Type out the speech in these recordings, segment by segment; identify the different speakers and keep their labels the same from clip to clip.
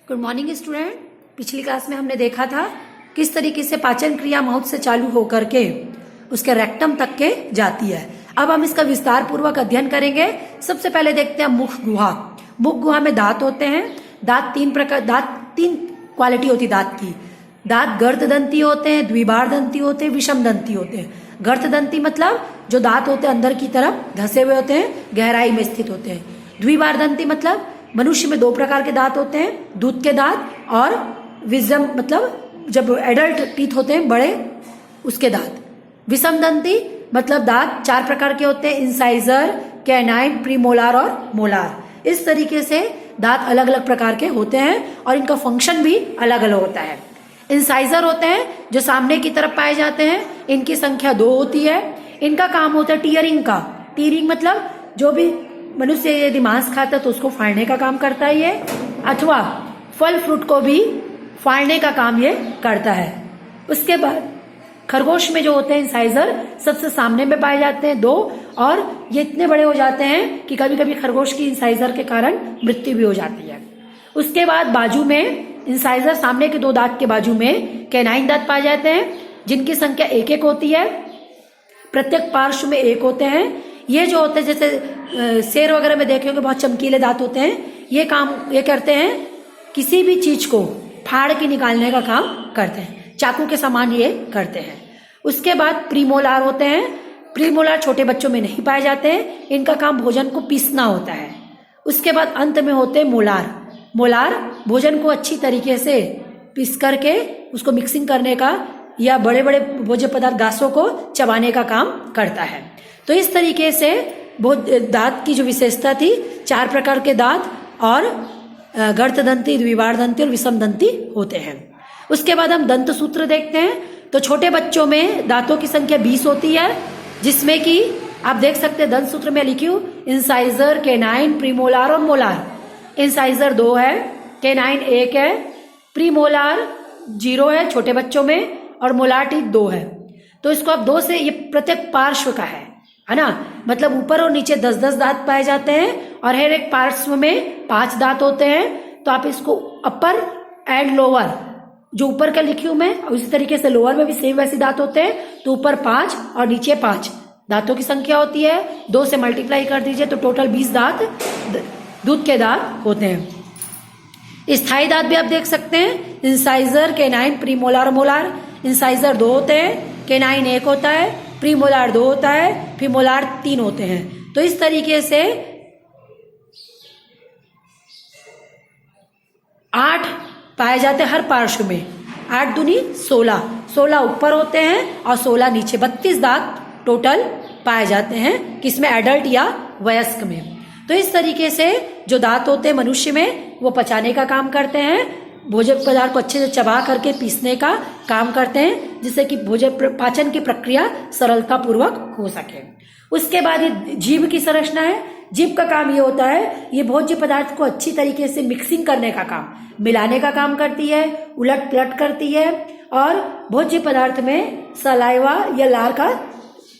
Speaker 1: Good morning student. पिछली class में हमने देखा था किस तरीके से पाचन क्रिया माउथ से चालू होकर के उसके रेक्टम तक के जाती है। अब हम इसका विस्तार पूर्वक अध्ययन करेंगे। सबसे पहले देखते हैं मुख गुहा। मुख गुहा में दांत होते हैं। दांत तीन क्वालिटी होती है दांत की। दांत गर्तदंती होते हैं, द्विबारदंती होते हैं, विषमदंती होते हैं। गर्तदंती मतलब जो दांत होते हैं अंदर की तरफ धसे हुए होते हैं, गहराई में स्थित होते हैं। द्विबारदंती मतलब मनुष्य में 2 प्रकार के दांत होते हैं, दूध के दांत और विजम मतलब जब एडल्ट टीथ होते हैं बड़े उसके दांत। विषमदंती मतलब दांत 4 प्रकार के होते हैं, इंसाइजर, कैनाइन, प्रीमोलार और मोलार। इस तरीके से दांत अलग अलग प्रकार के होते हैं और इनका फंक्शन भी अलग अलग होता है। इंसाइजर होते हैं जो सामने की तरफ पाए जाते हैं, इनकी संख्या 2 होती है। इनका काम होता है टीयरिंग का। टीयरिंग मतलब जो भी मनुष्य यदि मांस खाता है तो उसको फाड़ने का काम करता है ये, अथवा फल फ्रूट को भी फाड़ने का काम ये करता है। उसके बाद खरगोश में जो होते हैं इंसाइजर सबसे सामने में पाए जाते हैं 2, और ये इतने बड़े हो जाते हैं कि कभी कभी खरगोश की इंसाइजर के कारण मृत्यु भी हो जाती है। उसके बाद बाजू में इंसाइजर सामने के 2 दांत के बाजू में कैनाइन दांत पाए जाते हैं, जिनकी संख्या 1-1 होती है। प्रत्येक पार्श्व में 1 होते हैं। ये जो होते हैं जैसे शेर वगैरह में देखे होंगे बहुत चमकीले दांत होते हैं। ये करते हैं किसी भी चीज को फाड़ के निकालने का काम करते हैं, चाकू के समान ये करते हैं। उसके बाद प्रीमोलार होते हैं। प्रीमोलार छोटे बच्चों में नहीं पाए जाते हैं, इनका काम भोजन को पीसना होता है। उसके बाद अंत में होते हैं मोलार। मोलार भोजन को अच्छी तरीके से पीस करके उसको मिक्सिंग करने का या बड़े बड़े भोज्य पदार्थ घासों को चबाने का काम करता है। तो इस तरीके से दांत की जो विशेषता थी, 4 प्रकार के दांत और गर्तदंती, द्विबारदंती और विषमदंती होते हैं। उसके बाद हम दंत सूत्र देखते हैं। तो छोटे बच्चों में दांतों की संख्या 20 होती है, जिसमें कि आप देख सकते हैं दंत सूत्र में लिखी हूं इंसाइजर, कैनाइन, प्रीमोलार और मोलार। इंसाइजर 2 है, कैनाइन 1 है, प्रीमोलार 0 है छोटे बच्चों में, और मोलार टीथ 2 है। तो इसको आप 2 से, ये प्रत्येक पार्श्व का है ना, मतलब ऊपर और नीचे 10-10 दांत पाए जाते हैं और हर एक पार्श्व में 5 दांत होते हैं। तो आप इसको अपर एंड लोअर, जो ऊपर का लिखी हूं मैं, उसी तरीके से लोअर में भी सेम वैसे दांत होते हैं। तो ऊपर 5 और नीचे 5 दांतों की संख्या होती है। 2 से मल्टीप्लाई कर दीजिए तो टोटल 20 दांत दूध के दांत होते हैं। स्थायी दांत भी आप देख सकते हैं, incisor, canine, premolar, molar. Incisor 2 होते हैं, कैनाइन 1 होता है, प्रीमोलार 2 होता है, फिर मोलार 3 होते हैं। तो इस तरीके से 8 पाए जाते हैं हर पार्श्व में। 8 दूनी 16 ऊपर होते हैं और 16 नीचे। 32 दांत टोटल पाए जाते हैं, किसमें, एडल्ट या वयस्क में। तो इस तरीके से जो दांत होते हैं मनुष्य में वो पचाने का काम करते हैं, भोजन पदार्थ को अच्छे से चबा करके पीसने का काम करते हैं, जिससे कि भोजन पाचन की प्रक्रिया सरलता पूर्वक हो सके। उसके बाद ये जीभ की संरचना है। जीभ का काम ये होता है, ये भोज्य पदार्थ को अच्छी तरीके से मिक्सिंग करने का काम, मिलाने का काम करती है, उलट पलट करती है, और भोज्य पदार्थ में सलाइवा या लार का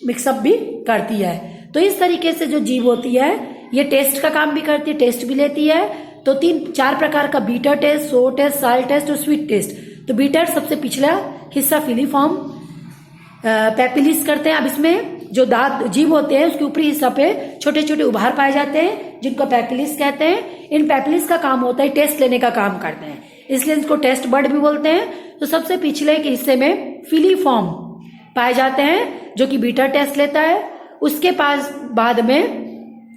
Speaker 1: मिक्सअप भी करती है। तो इस तरीके से जो जीभ होती है ये टेस्ट का काम भी करती है, टेस्ट भी लेती है। तो 3-4 प्रकार का bitter taste, sour taste, salt taste और स्वीट टेस्ट। तो बीटर सबसे पिछला हिस्सा फिलीफॉर्म पैपिलिस करते हैं। अब इसमें जो दांत जीभ होते हैं उसके ऊपरी हिस्सा पे छोटे छोटे उभार पाए जाते हैं, जिनको पैपिलिस कहते हैं। इन पैपिलिस का काम होता है टेस्ट लेने का काम करते हैं, इसलिए इसको टेस्ट बड भी बोलते हैं। तो सबसे पिछले के हिस्से में फिलीफॉर्म पाए जाते हैं जो कि बीटर टेस्ट लेता है। उसके पास बाद में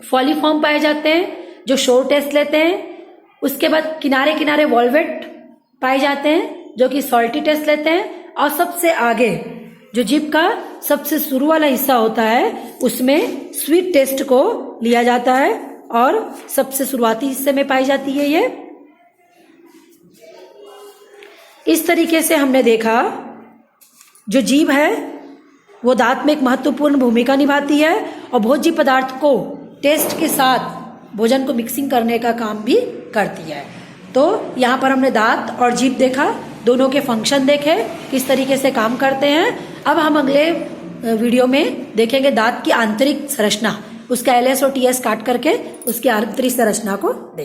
Speaker 1: फॉलीफॉर्म पाए जाते हैं जो शोर टेस्ट लेते हैं। उसके बाद किनारे किनारे वॉल्वेट पाए जाते हैं जो कि सॉल्टी टेस्ट लेते हैं। और सबसे आगे जो जीभ का सबसे शुरू वाला हिस्सा होता है उसमें स्वीट टेस्ट को लिया जाता है, और सबसे शुरुआती हिस्से में पाई जाती है ये। इस तरीके से हमने देखा जो जीभ है वो दांत में एक महत्वपूर्ण भूमिका निभाती है और भोज्य पदार्थ को टेस्ट के साथ भोजन को मिक्सिंग करने का काम भी करती है। तो यहाँ पर हमने दांत और जीभ देखा, दोनों के फंक्शन देखे किस तरीके से काम करते हैं। अब हम अगले वीडियो में देखेंगे दांत की आंतरिक संरचना, उसका LS और TS काट करके उसकी आंतरिक संरचना को